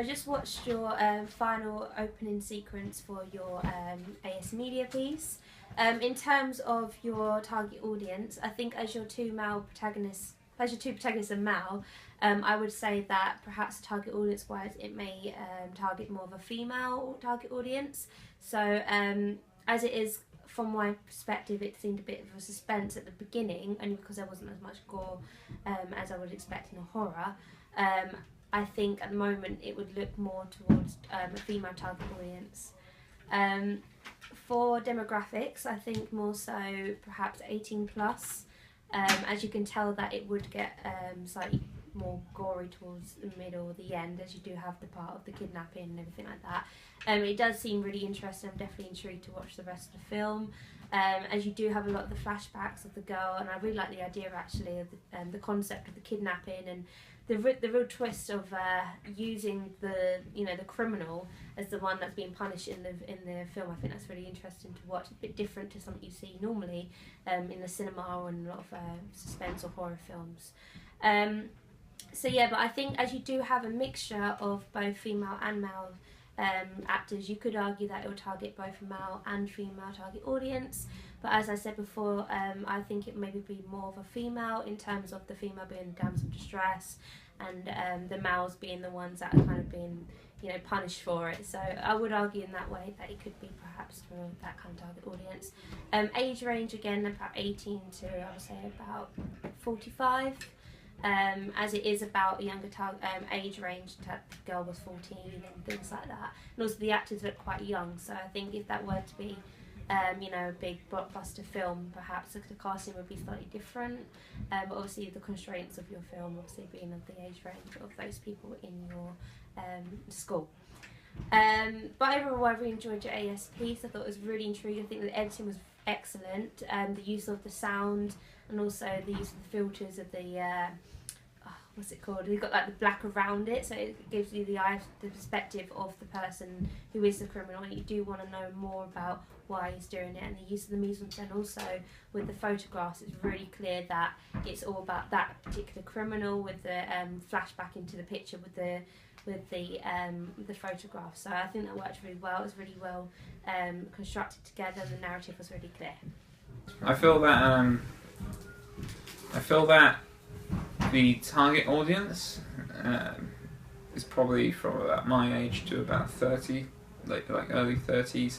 just watched your final opening sequence for your AS Media piece. In terms of your target audience, I think as your two protagonists are male, I would say that perhaps target audience-wise, it may target more of a female target audience. So as it is, from my perspective, it seemed a bit of a suspense at the beginning, only because there wasn't as much gore as I would expect in a horror. I think at the moment it would look more towards a female target audience. For demographics, I think more so perhaps 18 plus. As you can tell that it would get slightly more gory towards the middle or the end, as you do have the part of the kidnapping and everything like that. It does seem really interesting. I'm definitely intrigued to watch the rest of the film. As you do have a lot of the flashbacks of the girl, and I really like the idea actually of the concept of the kidnapping and the real twist of using the criminal as the one that's being punished in the film. I think that's really interesting to watch. It's a bit different to something you see normally in the cinema or in a lot of suspense or horror films. So yeah, but I think as you do have a mixture of both female and male actors, you could argue that it will target both a male and female target audience. But as I said before, I think it maybe be more of a female, in terms of the female being the damsel of distress and the males being the ones that are kind of being punished for it. So I would argue in that way that it could be perhaps for that kind of target audience. Age range again about 18 to I would say about 45. As it is about a younger age range, that girl was 14 and things like that. And also the actors look quite young, so I think if that were to be a big blockbuster film, perhaps the casting would be slightly different. But obviously the constraints of your film obviously being of the age range of those people in your school. But overall I really enjoyed your AS piece. I thought it was really intriguing. I think the editing was excellent. The use of the sound and also the use of the filters of the what's it called? You've got like the black around it, so it gives you the perspective of the person who is the criminal, and you do want to know more about why he's doing it. And the use of the mise-en-scène also with the photographs, it's really clear that it's all about that particular criminal, with the flashback into the picture with the photographs. So I think that worked really well. It was really well constructed together. The narrative was really clear. I feel that the target audience is probably from about my age to about 30, like early 30s.